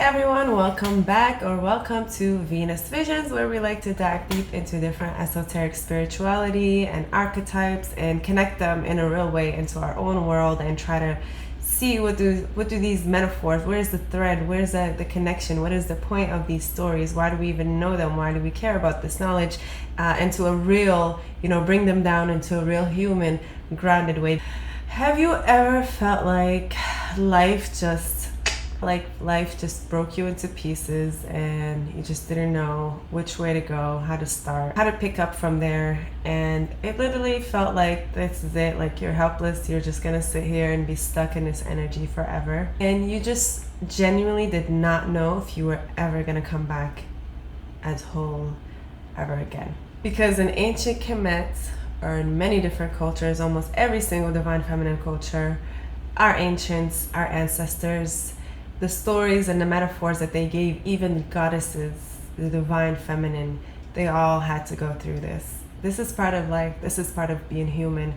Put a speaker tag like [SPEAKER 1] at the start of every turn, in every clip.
[SPEAKER 1] everyone, welcome back or welcome to Venus Visions, where we like to dive deep into different esoteric spirituality and archetypes and connect them in a real way into our own world and try to see what do these metaphors, where's the thread, where's the connection, what is the point of these stories, why do we even know them, why do we care about this knowledge, into a real, bring them down into a real human grounded way. Have you ever felt like life just broke you into pieces and you just didn't know which way to go, how to start, how to pick up from there, and it literally felt like this is it, like you're helpless, you're just gonna sit here and be stuck in this energy forever, and you just genuinely did not know if you were ever gonna come back as whole ever again? Because in ancient Kemet, or in many different cultures, almost every single divine feminine culture, our ancients, our ancestors, the stories and the metaphors that they gave, even goddesses, the divine feminine, they all had to go through this. This is part of life. This is part of being human.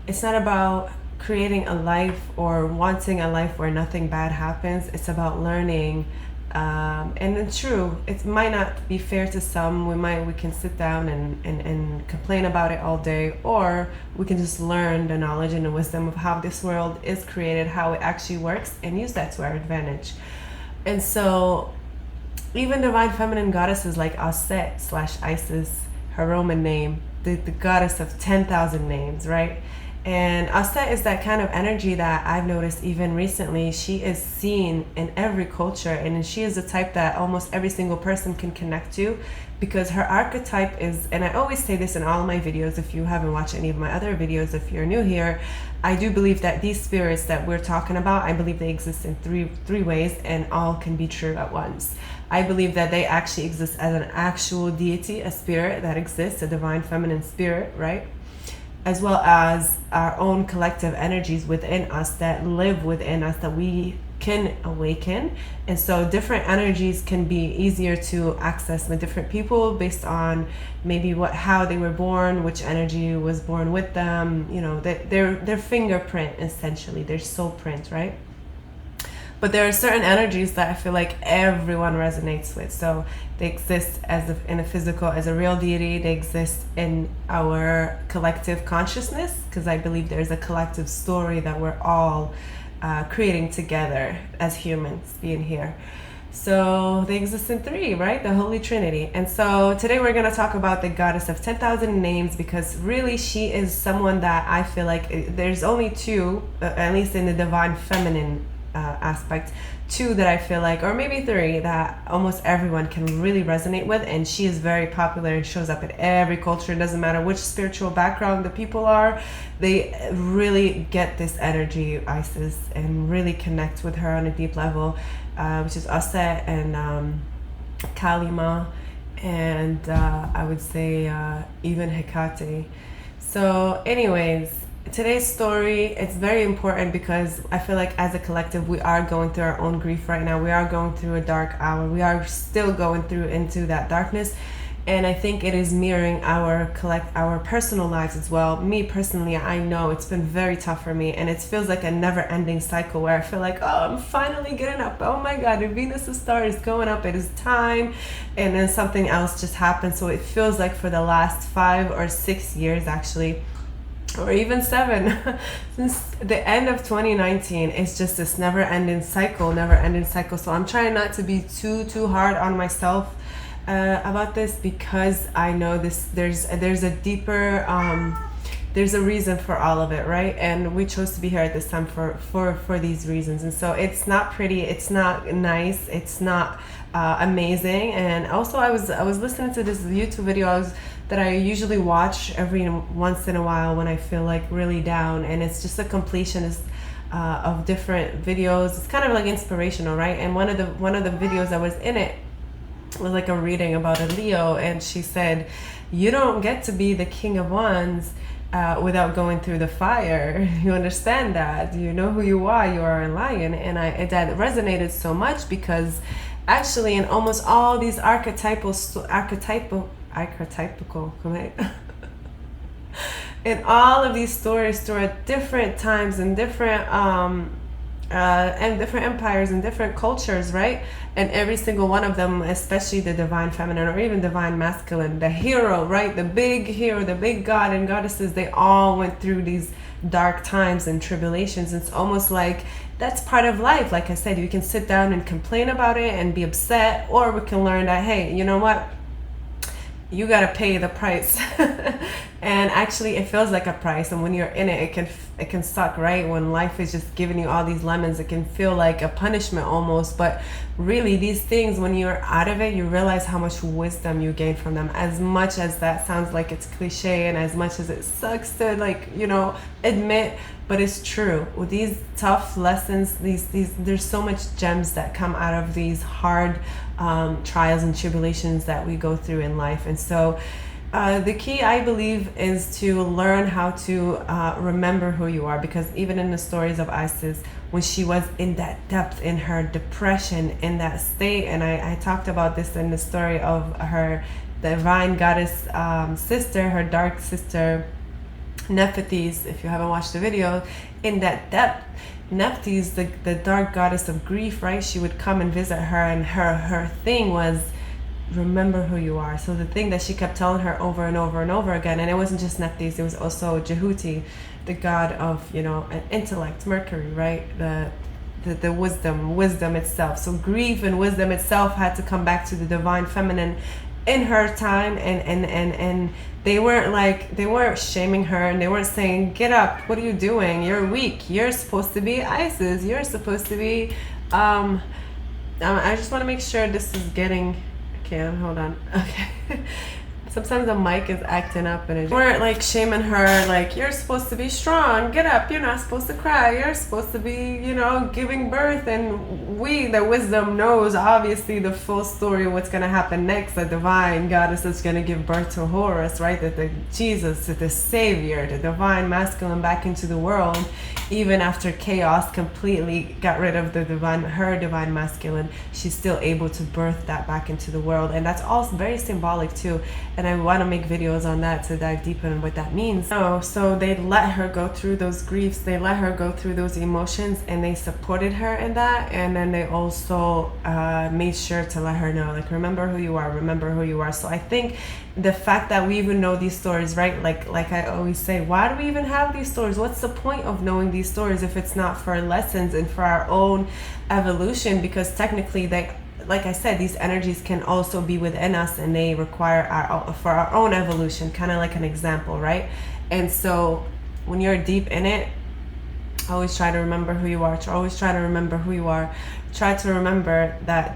[SPEAKER 1] It's not about creating a life or wanting a life where nothing bad happens. It's about learning. And it's true, it might not be fair to some. We can sit down and complain about it all day, or we can just learn the knowledge and the wisdom of how this world is created, how it actually works, and use that to our advantage. And so even divine feminine goddesses like Aset/Isis, her Roman name, the goddess of 10,000 names, right? And Aset is that kind of energy that I've noticed even recently. She is seen in every culture, and she is the type that almost every single person can connect to, because her archetype is, and I always say this in all my videos, if you haven't watched any of my other videos, if you're new here, I do believe that these spirits that we're talking about, I believe they exist in three ways, and all can be true at once. I believe that they actually exist as an actual deity, a spirit that exists, a divine feminine spirit, right? As well as our own collective energies within us that live within us that we can awaken. And so different energies can be easier to access with different people based on maybe how they were born, which energy was born with them, their fingerprint, essentially, their soul print, right? But there are certain energies that I feel like everyone resonates with. So they exist in a physical, as a real deity. They exist in our collective consciousness, because I believe there's a collective story that we're all creating together as humans being here. So they exist in three, right? The Holy Trinity. And so today we're going to talk about the goddess of 10,000 names, because really she is someone that I feel like there's only two, at least in the divine feminine aspect, two that I feel like, or maybe three, that almost everyone can really resonate with. And she is very popular and shows up in every culture. It doesn't matter which spiritual background the people are, they really get this energy, Isis, and really connect with her on a deep level, which is Aset and Kalima, and I would say even Hecate. So anyways, today's story, it's very important because I feel like as a collective we are going through our own grief right now. We are going through a dark hour. We are still going through into that darkness, and I think it is mirroring our personal lives as well. Me personally, I know it's been very tough for me, and it feels like a never-ending cycle where I feel like, oh, I'm finally getting up. Oh my God, the Venus star is going up. It is time, and then something else just happened. So it feels like for the last 5 or 6 years, actually, or even 7, since the end of 2019, it's just this never-ending cycle. So I'm trying not to be too hard on myself about this, because I know there's a deeper there's a reason for all of it, right? And we chose to be here at this time for these reasons. And so it's not pretty, it's not nice, it's not amazing. And also I was listening to this YouTube video that I usually watch every once in a while when I feel like really down, and it's just a completion of different videos. It's kind of like inspirational, right? And one of the videos that was in it was like a reading about a Leo, and she said, you don't get to be the King of Wands without going through the fire. You understand that? You know who you are. You are a lion. And that resonated so much, because actually in almost all these archetypical, right? In all of these stories, through at different times and different and different empires and different cultures, right? And every single one of them, especially the divine feminine or even divine masculine, the hero, right? The big hero, the big god and goddesses, they all went through these dark times and tribulations. It's almost like that's part of life. Like I said, we can sit down and complain about it and be upset, or we can learn that, hey, you know what? You got to pay the price. And actually it feels like a price, and when you're in it, it can suck, right? When life is just giving you all these lemons, it can feel like a punishment almost. But really, these things, when you're out of it, you realize how much wisdom you gain from them. As much as that sounds like it's cliche, and as much as it sucks to, like, you know, admit, but it's true. With these tough lessons, these there's so much gems that come out of these hard trials and tribulations that we go through in life. And so the key, I believe, is to learn how to remember who you are, because even in the stories of Isis, when she was in that depth, in her depression, in that state, and I talked about this in the story of her divine goddess sister, her dark sister, Nephthys. If you haven't watched the video, in that depth, Nephthys, the dark goddess of grief, right? She would come and visit her, and her thing was, remember who you are. So the thing that she kept telling her over and over and over again, and it wasn't just Nephthys, it was also Jehuti, the god of, you know, intellect, Mercury, right? The wisdom itself. So grief and wisdom itself had to come back to the divine feminine in her time, and they weren't shaming her, and they weren't saying, get up, what are you doing, you're weak, you're supposed to be Isis, you're supposed to be I just want to make sure this is getting, okay, hold on, okay. Sometimes the mic is acting up, and it weren't like shaming her, like, you're supposed to be strong, get up, you're not supposed to cry, you're supposed to be, you know, giving birth. And the wisdom knows obviously the full story of what's going to happen next. The divine goddess is going to give birth to Horus, right? That the Jesus, the savior, the divine masculine back into the world, even after chaos completely got rid of her divine masculine, she's still able to birth that back into the world. And that's all very symbolic too. And I want to make videos on that to dive deeper in what that means. So they let her go through those griefs, they let her go through those emotions, and they supported her in that. And then they also made sure to let her know, like, remember who you are, remember who you are. So I think the fact that we even know these stories, right? Like I always say, why do we even have these stories? What's the point of knowing these stories if it's not for lessons and for our own evolution? Because technically they, like I said, these energies can also be within us, and they require for our own evolution, kind of like an example, right? And so when you're deep in it, always try to remember who you are. Always try to remember who you are. Try to remember that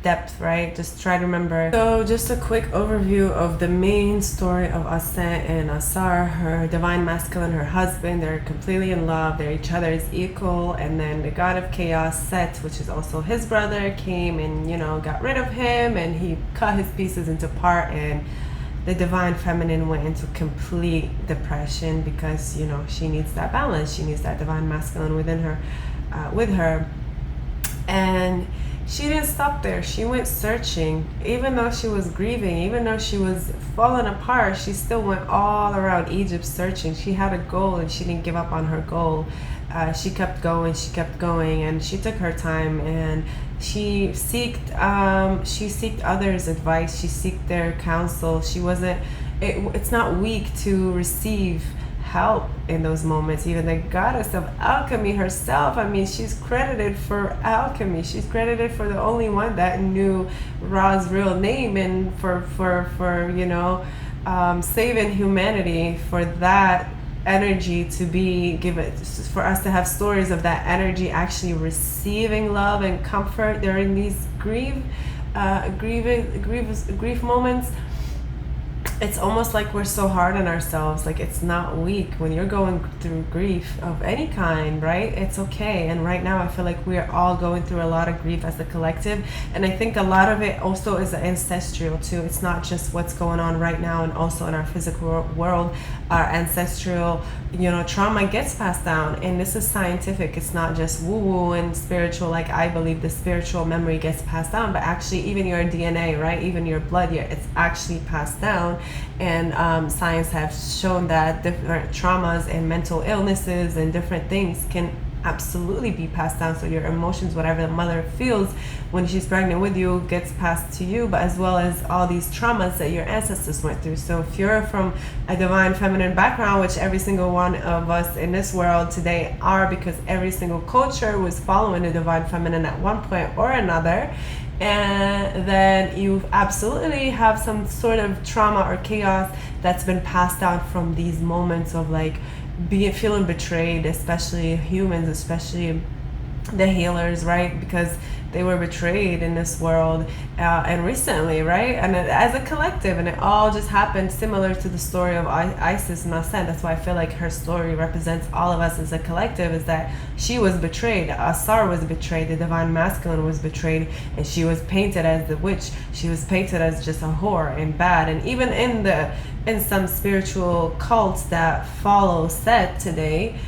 [SPEAKER 1] depth, right? Just try to remember. So just a quick overview of the main story of Aset and Asar, her divine masculine, her husband. They're completely in love. They're each other's equal. And then the god of chaos, Set, which is also his brother, came and, you know, got rid of him, and he cut his pieces into part, and the divine feminine went into complete depression because, you know, she needs that balance. She needs that divine masculine within her, with her. And she didn't stop there. She went searching. Even though she was grieving, even though she was falling apart, she still went all around Egypt searching. She had a goal, and she didn't give up on her goal. She kept going, and she took her time, and she seeked others' advice. She seeked their counsel. She wasn't, it's not weak to receive help in those moments. Even the goddess of alchemy herself, I mean, she's credited for alchemy. She's credited for the only one that knew Ra's real name, and for you know, saving humanity, for that energy to be given, for us to have stories of that energy actually receiving love and comfort during these grief moments. It's almost like we're so hard on ourselves. Like, it's not weak when you're going through grief of any kind, right? It's okay. And right now I feel like we're all going through a lot of grief as a collective, and I think a lot of it also is ancestral too. It's not just what's going on right now, and also in our physical world, our ancestral, you know, trauma gets passed down. And this is scientific. It's not just woo-woo and spiritual. Like, I believe the spiritual memory gets passed down, but actually even your DNA, right, even your blood, it's actually passed down. And science has shown that different traumas and mental illnesses and different things can absolutely be passed down. So your emotions, whatever the mother feels when she's pregnant with you, gets passed to you, but as well as all these traumas that your ancestors went through. So if you're from a divine feminine background, which every single one of us in this world today are, because every single culture was following the divine feminine at one point or another, and then you absolutely have some sort of trauma or chaos that's been passed down from these moments of like feeling betrayed, especially humans, especially the healers, right? Because they were betrayed in this world, and recently, right? And as a collective, and it all just happened similar to the story of Isis and Asen. That's why I feel like her story represents all of us as a collective, is that she was betrayed. Asar was betrayed, the divine masculine was betrayed, and she was painted as the witch. She was painted as just a whore and bad. And even in some spiritual cults that follow Set today,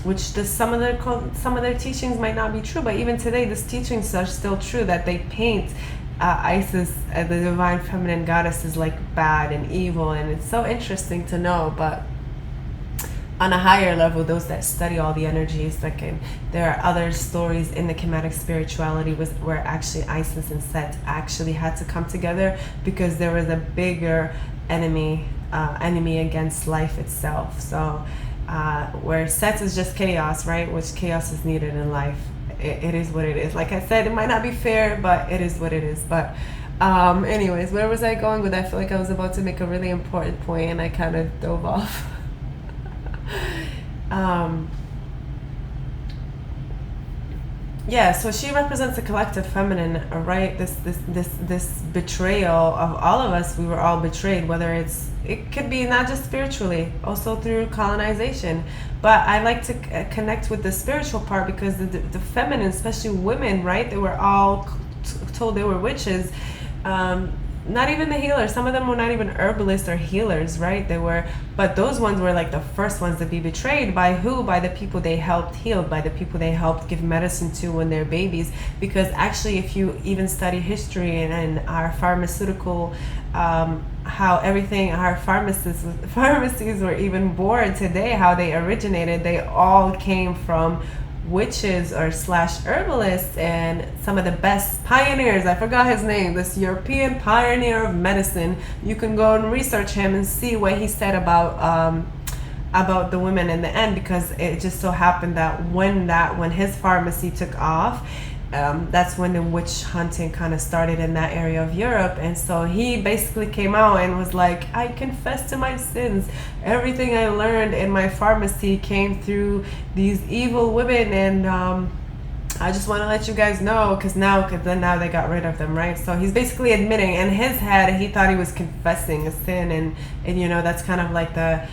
[SPEAKER 1] which some of their teachings might not be true, but even today, these teachings are still true, that they paint Isis, the divine feminine goddess, is like bad and evil, and it's so interesting to know. But on a higher level, those that study all the energies, there are other stories in the Kemetic spirituality where actually Isis and Set actually had to come together because there was a bigger enemy against life itself. So where Set is just chaos, right? Which chaos is needed in life. It is what it is. Like I said, it might not be fair, but it is what it is. But anyways, where was I going with that? I feel like I was about to make a really important point and I kind of dove off. Yeah, so she represents the collective feminine, right? This betrayal of all of us. We were all betrayed, whether it could be not just spiritually, also through colonization. But I like to connect with the spiritual part, because the feminine, especially women, right? They were all told they were witches. Not even the healers. Some of them were not even herbalists or healers, right? But those ones were like the first ones to be betrayed. By who? By the people they helped heal, by the people they helped give medicine to when they're babies. Because actually, if you even study history and our pharmaceutical, how everything, our pharmacies were even born today, how they originated, they all came from witches or / herbalists, and some of the best pioneers. I forgot his name, this European pioneer of medicine. You can go and research him and see what he said about the women in the end, because it just so happened that when his pharmacy took off, that's when the witch hunting kind of started in that area of Europe. And so he basically came out and was like, I confess to my sins. Everything I learned in my pharmacy came through these evil women, and I just want to let you guys know, because now they got rid of them, right? So he's basically admitting, in his head, he thought he was confessing a sin, and you know, that's kind of like the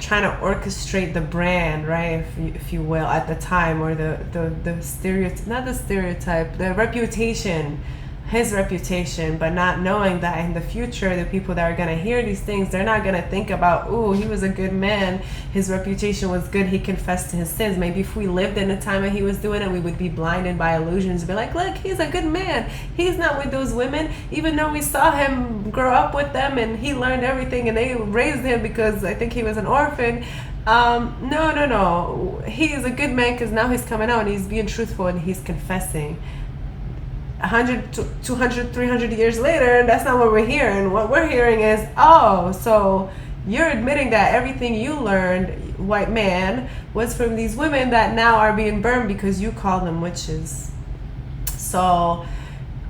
[SPEAKER 1] trying to orchestrate the brand, right, if you will, at the time, or the stereotype, not the stereotype, the reputation, his reputation, but not knowing that in the future, the people that are going to hear these things, they're not going to think about, ooh, he was a good man, his reputation was good, he confessed to his sins. Maybe if we lived in the time when he was doing it, we would be blinded by illusions, be like, look, he's a good man, he's not with those women, even though we saw him grow up with them and he learned everything and they raised him because I think he was an orphan. No, he is a good man because now he's coming out and he's being truthful and he's confessing. 100, 200, 300 years later, that's not what we're hearing. What we're hearing is, oh, so you're admitting that everything you learned, white man, was from these women that now are being burned because you call them witches. So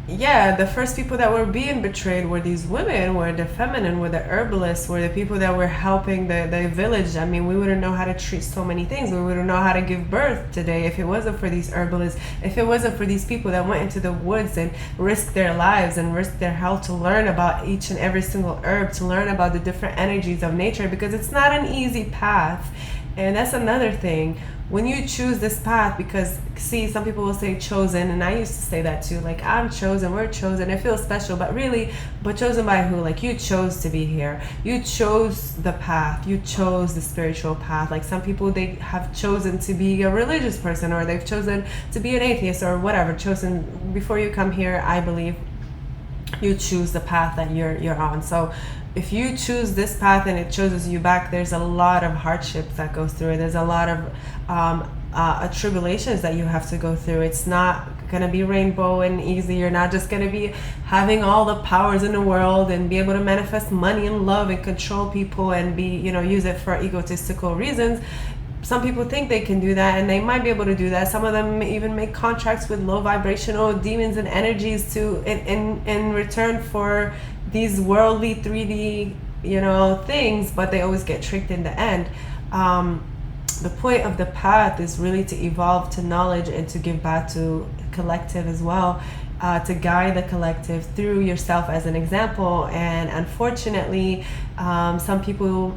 [SPEAKER 1] yeah, the first people that were being betrayed were these women, were the feminine, were the herbalists, were the people that were helping the village. I mean, we wouldn't know how to treat so many things. We wouldn't know how to give birth today if it wasn't for these herbalists, if it wasn't for these people that went into the woods and risked their lives and risked their health to learn about each and every single herb, to learn about the different energies of nature, because it's not an easy path. And that's another thing. When you choose this path, because see, some people will say chosen, and I used to say that too, like, I'm chosen, we're chosen, it feels special, but chosen by who? Like, you chose to be here, you chose the path, you chose the spiritual path. Like, some people, they have chosen to be a religious person, or they've chosen to be an atheist, or whatever, chosen before you come here. I believe you choose the path that you're on. So if you choose this path and it chooses you back, there's a lot of hardships that goes through it. There's a lot of tribulations that you have to go through. It's not gonna be rainbow and easy. You're not just gonna be having all the powers in the world and be able to manifest money and love and control people and be, use it for egotistical reasons. Some people think they can do that, and they might be able to do that. Some of them even make contracts with low vibrational demons and energies to in return for these worldly 3D things, but they always get tricked in the end. The point of the path is really to evolve to knowledge and to give back to collective as well, to guide the collective through yourself as an example. And unfortunately, some people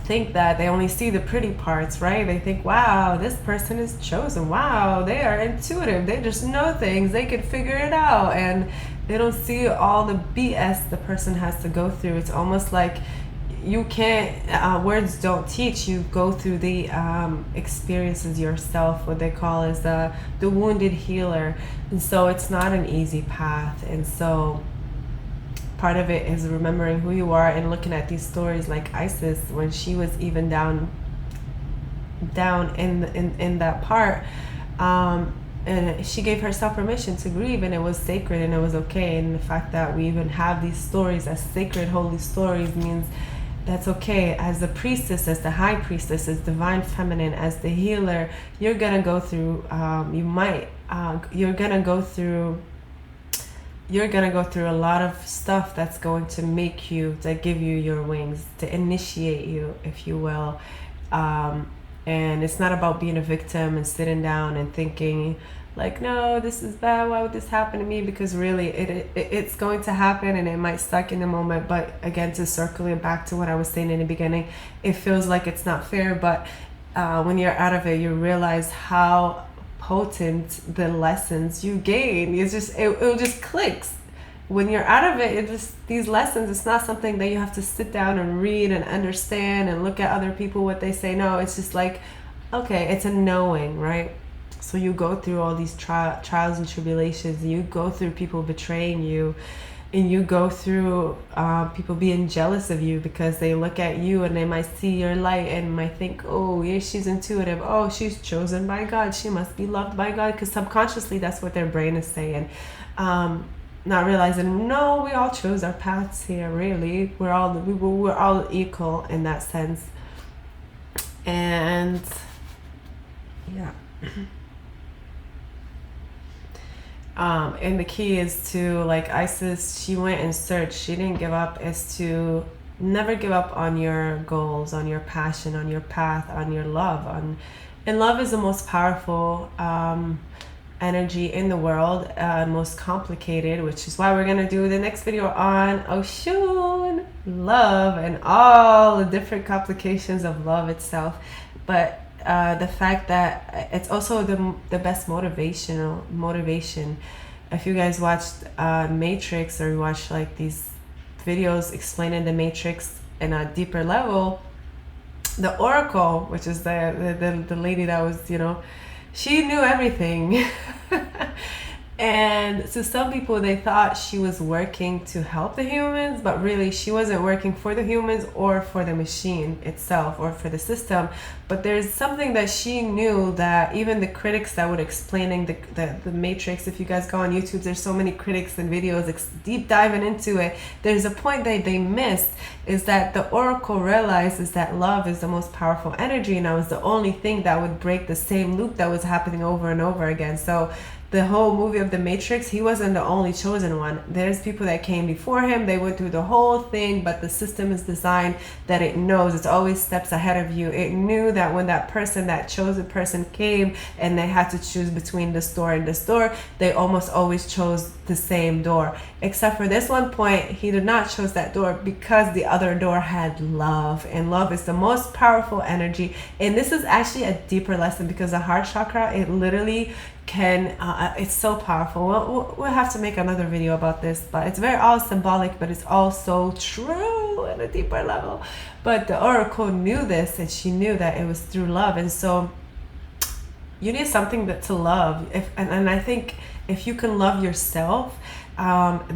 [SPEAKER 1] think that they only see the pretty parts, right? They think, wow, this person is chosen, wow, they are intuitive, they just know things, they could figure it out, and they don't see all the BS the person has to go through. It's almost like you can't, words don't teach. You go through the experiences yourself. What they call is the wounded healer. And so it's not an easy path. And so part of it is remembering who you are and looking at these stories like Isis, when she was even down in that part, and she gave herself permission to grieve, and it was sacred and it was okay. And the fact that we even have these stories as sacred, holy stories means that's okay. As the priestess, as the high priestess, as divine feminine, as the healer, you're gonna go through, you're gonna go through a lot of stuff that's going to make you, to give you your wings, to initiate you, if you will. And it's not about being a victim and sitting down and thinking like, no, this is bad, why would this happen to me? Because really it's going to happen, and it might suck in the moment. But again, to circle it back to what I was saying in the beginning, it feels like it's not fair, but when you're out of it, you realize how potent the lessons you gain. It's just it just clicks when you're out of it. It just, these lessons, it's not something that you have to sit down and read and understand and look at other people what they say. No, it's just like, okay, it's a knowing, right? So you go through all these trials and tribulations. You go through people betraying you, and you go through people being jealous of you because they look at you and they might see your light and might think, oh, yeah, she's intuitive. Oh, she's chosen by God. She must be loved by God, because subconsciously that's what their brain is saying. Not realizing, no, we all chose our paths here. Really, we're all equal in that sense. And yeah. And the key is to, like Isis, she went and searched. She didn't give up. Is to never give up on your goals, on your passion, on your path, on your love. And love is the most powerful energy in the world, most complicated, which is why we're gonna do the next video on Oshun, love, and all the different complications of love itself. But the fact that it's also the best motivation. If you guys watched Matrix, or you watch like these videos explaining the Matrix in a deeper level, the Oracle, which is the lady that was, she knew everything. And so some people, they thought she was working to help the humans, but really she wasn't working for the humans or for the machine itself or for the system. But there's something that she knew, that even the critics that were explaining the Matrix, if you guys go on YouTube, there's so many critics and videos deep diving into it. There's a point that they missed, is that the Oracle realizes that love is the most powerful energy, and that was the only thing that would break the same loop that was happening over and over again. So the whole movie of the Matrix, he wasn't the only chosen one. There's people that came before him. They went through the whole thing, but the system is designed that it knows. It's always steps ahead of you. It knew that when that chosen person came and they had to choose between this door and this door, they almost always chose the same door. Except for this one point, he did not choose that door because the other door had love. And love is the most powerful energy. And this is actually a deeper lesson, because the heart chakra, it literally can, it's so powerful. We'll have to make another video about this, but it's very all symbolic, but it's also true at a deeper level. But the Oracle knew this, and she knew that it was through love. And so you need something to love. And I think if you can love yourself,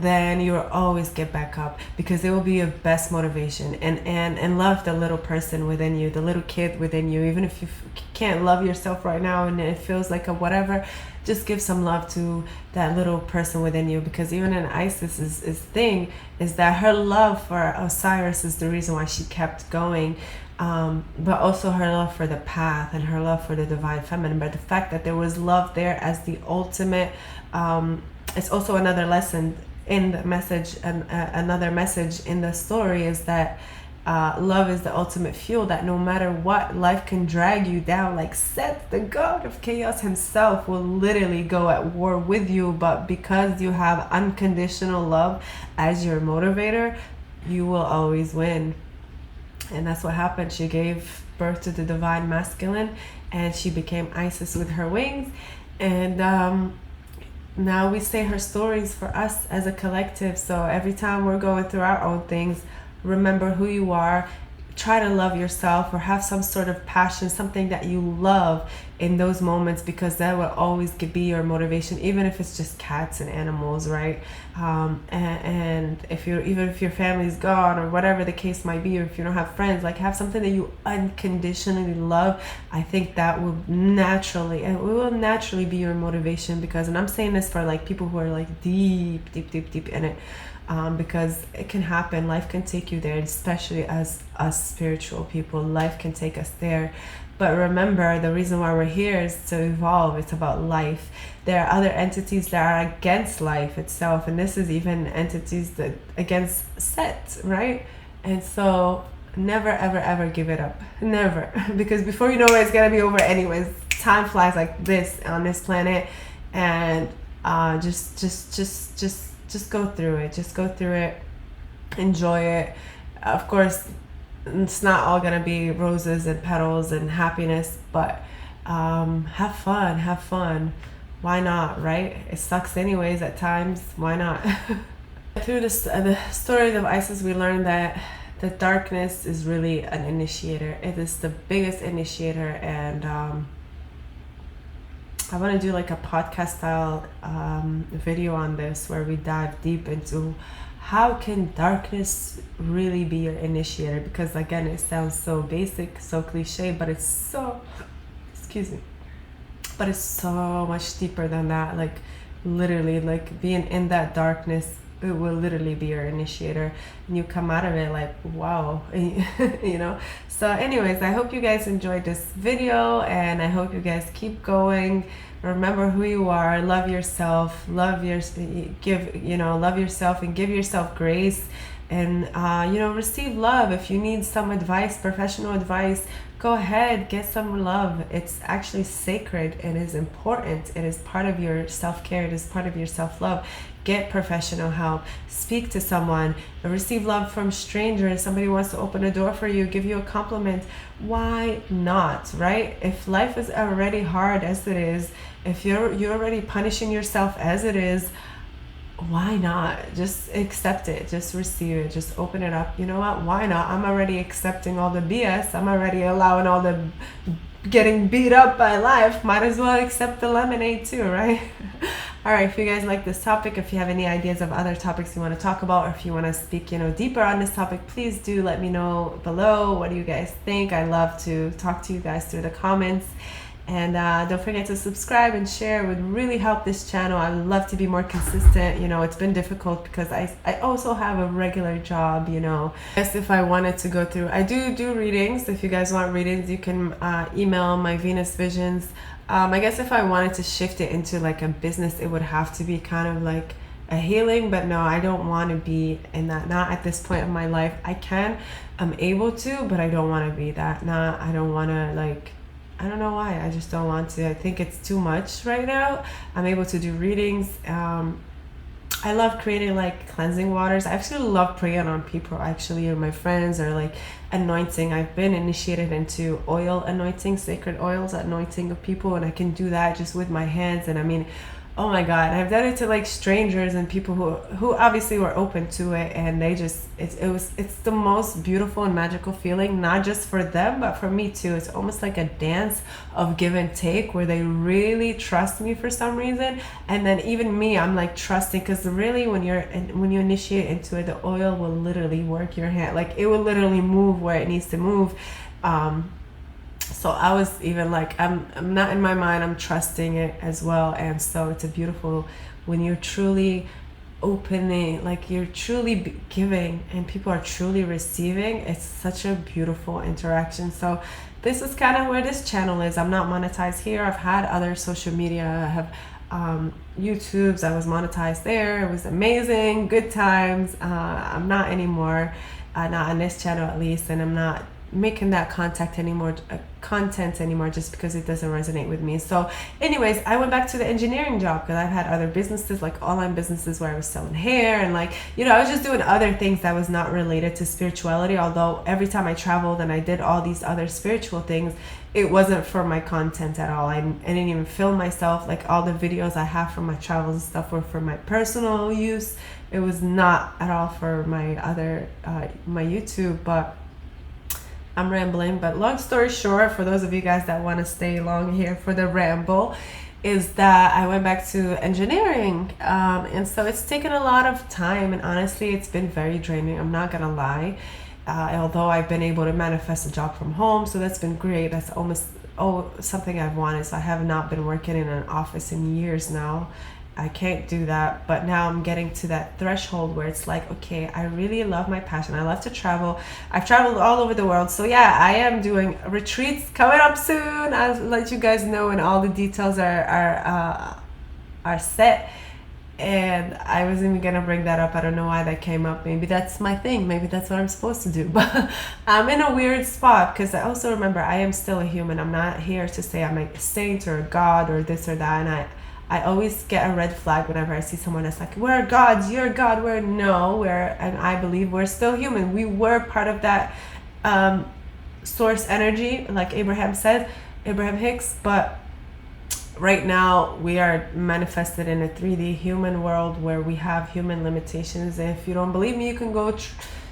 [SPEAKER 1] then you'll always get back up, because it will be your best motivation. And love the little person within you, the little kid within you. Even if you can't love yourself right now and it feels like a whatever, just give some love to that little person within you, because even in Isis's thing is that her love for Osiris is the reason why she kept going. But also her love for the path and her love for the divine feminine. But the fact that there was love there as the ultimate, it's also another lesson in the message, and another message in the story is that love is the ultimate fuel, that no matter what, life can drag you down. Like Set, the god of chaos himself, will literally go at war with you, but because you have unconditional love as your motivator, you will always win. And that's what happened. She gave birth to the divine masculine, and she became Isis with her wings. And now we say her stories for us as a collective. So every time we're going through our own things, remember who you are. Try to love yourself, or have some sort of passion, something that you love in those moments, because that will always be your motivation, even if it's just cats and animals, right? And if you're, even if your family's gone or whatever the case might be, or if you don't have friends, like have something that you unconditionally love. I think that will naturally, and it will naturally be your motivation, because, and I'm saying this for like people who are like deep in it. Because it can happen, life can take you there, especially as us spiritual people, life can take us there. But remember, the reason why we're here is to evolve. It's about life. There are other entities that are against life itself, and this is even entities that against Set, right? And so never ever ever give it up, never. Because before you know it, it's gonna be over anyways. Time flies like this on this planet, and just go through it. Just go through it. Enjoy it. Of course, it's not all gonna be roses and petals and happiness, but have fun. Have fun. Why not, right? It sucks anyways at times. Why not? Through this, the stories of Isis, we learned that the darkness is really an initiator. It is the biggest initiator, and I want to do like a podcast style video on this, where we dive deep into how can darkness really be your initiator, because again, it sounds so basic, so cliche, but it's so, excuse me, but it's so much deeper than that. Like literally, like being in that darkness, it will literally be your initiator, and you come out of it like, wow. You know. So anyways, I hope you guys enjoyed this video, and I hope you guys keep going. Remember who you are, love yourself, love yourself, and give yourself grace, and receive love. If you need some advice, professional advice, go ahead, get some love. It's actually sacred. It is important. It is part of your self-care. It is part of your self-love. Get professional help. Speak to someone. Receive love from strangers. Somebody wants to open a door for you, give you a compliment. Why not, right? If life is already hard as it is, if you're already punishing yourself as it is, why not just accept it? Just receive it. Just open it up. You know what? Why not? I'm already accepting all the BS. I'm already allowing all the getting beat up by life. Might as well accept the lemonade too, right? All right, if you guys like this topic, if you have any ideas of other topics you want to talk about, or if you want to speak, deeper on this topic, please do let me know below. What do you guys think? I love to talk to you guys through the comments. And don't forget to subscribe and share. It would really help this channel. I would love to be more consistent. It's been difficult because I also have a regular job, Yes, if I wanted to go through, I do readings. If you guys want readings, you can email my Venus Visions. I guess if I wanted to shift it into like a business, it would have to be kind of like a healing, but no, I don't want to be in that. Not at this point in my life. I'm able to, but I don't want to be that. I don't want to I don't know why. I just don't want to. I think it's too much right now. I'm able to do readings. I love creating cleansing waters. I actually love praying on people, or my friends, or anointing. I've been initiated into oil anointing, sacred oils anointing of people, and I can do that just with my hands. And oh my god, I've done it to like strangers and people who obviously were open to it, and they just it's the most beautiful and magical feeling, not just for them but for me too. It's almost like a dance of give and take where they really trust me for some reason, and then even me, I'm like trusting, because really when you initiate into it, the oil will literally work your hand, like it will literally move where it needs to move. So I was even like, I'm not, in my mind, I'm trusting it as well. And so it's a beautiful, when you're truly opening, like you're truly giving and people are truly receiving, it's such a beautiful interaction. So this is kind of where this channel is. I'm not monetized here. I've had other social media. I have YouTube's, I was monetized there. It was amazing, good times. I'm not anymore, not on this channel at least, and I'm not making that content anymore just because it doesn't resonate with me. So anyways, I went back to the engineering job because I've had other businesses, like online businesses where I was selling hair, and like, you know, I was just doing other things that was not related to spirituality. Although every time I traveled and I did all these other spiritual things, it wasn't for my content at all. I didn't even film myself. Like all the videos I have from my travels and stuff were for my personal use. It was not at all for my other my YouTube. But I'm rambling, but long story short, for those of you guys that want to stay long here for the ramble, is that I went back to engineering, and so it's taken a lot of time, and honestly it's been very draining, I'm not gonna lie. Although I've been able to manifest a job from home, so that's been great. That's almost something I've wanted. So I have not been working in an office in years now. I can't do that, but now I'm getting to that threshold where it's like, okay, I really love my passion. I love to travel. I've traveled all over the world. So yeah, I am doing retreats coming up soon. I'll let you guys know when all the details are set. And I wasn't even gonna bring that up. I don't know why that came up. Maybe that's my thing. Maybe that's what I'm supposed to do. But I'm in a weird spot because I also remember I am still a human. I'm not here to say I'm a saint or a god or this or that. And I always get a red flag whenever I see someone that's like, we're gods, you're God, and I believe we're still human. We were part of that source energy, like Abraham Hicks, but right now we are manifested in a 3D human world where we have human limitations. And if you don't believe me, you can go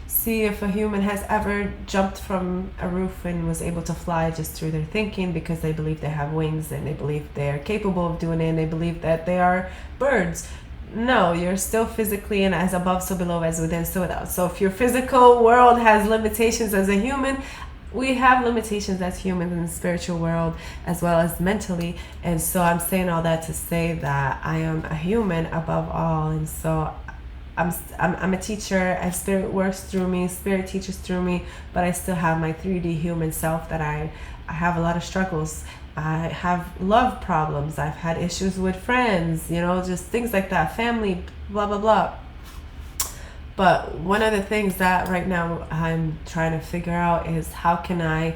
[SPEAKER 1] see if a human has ever jumped from a roof and was able to fly just through their thinking, because they believe they have wings and they believe they're capable of doing it, and they believe that they are birds. No, you're still physically, and as above so below, as within so without. So if your physical world has limitations as a human, we have limitations as humans in the spiritual world as well as mentally. And so I'm saying all that to say that I am a human above all. And so I'm a teacher, and spirit works through me, spirit teaches through me, but I still have my 3D human self that I have a lot of struggles. I have love problems. I've had issues with friends, you know, just things like that, family, blah, blah, blah. But one of the things that right now I'm trying to figure out is how can I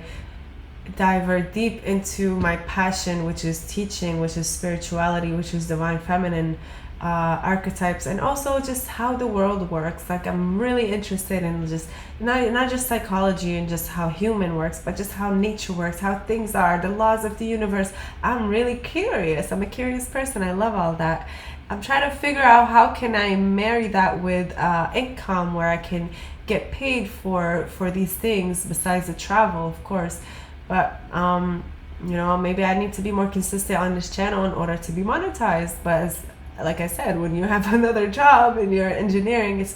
[SPEAKER 1] dive deep into my passion, which is teaching, which is spirituality, which is divine feminine archetypes, and also just how the world works. Like I'm really interested in just not just psychology and just how human works, but just how nature works, how things are, the laws of the universe. I'm really curious. I'm a curious person. I love all that. I'm trying to figure out how can I marry that with income where I can get paid for these things besides the travel, of course. But you know, maybe I need to be more consistent on this channel in order to be monetized. But like I said, when you have another job and you're engineering, it's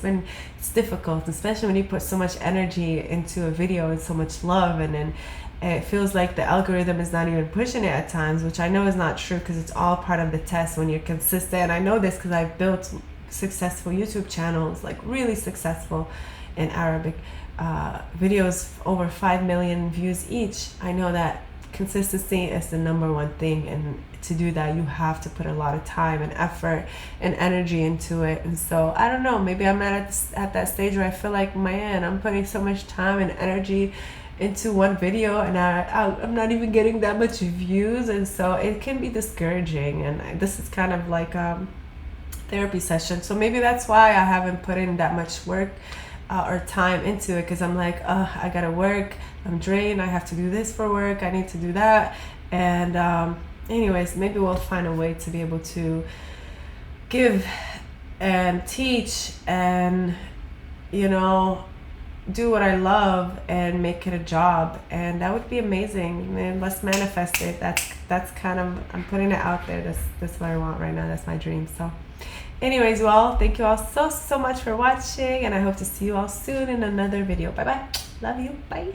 [SPEAKER 1] difficult, especially when you put so much energy into a video and so much love, and then it feels like the algorithm is not even pushing it at times, which I know is not true because it's all part of the test when you're consistent. I know this because I've built successful YouTube channels, like really successful in Arabic videos, over 5 million views each. I know that consistency is the number one thing, and to do that you have to put a lot of time and effort and energy into it. And so I don't know, maybe I'm not at that stage where I feel like, man, I'm putting so much time and energy into one video and I'm not even getting that much views, and so it can be discouraging. And this is kind of like therapy session, so maybe that's why I haven't put in that much work or time into it, because I'm like, I gotta work, I'm drained, I have to do this for work, I need to do that. And anyways, maybe we'll find a way to be able to give and teach and, you know, do what I love and make it a job, and that would be amazing. And let's manifest it. That's kind of, I'm putting it out there. That's what I want right now. That's my dream. So anyways, well, thank you all so much for watching, and I hope to see you all soon in another video. Bye bye. Love you. Bye.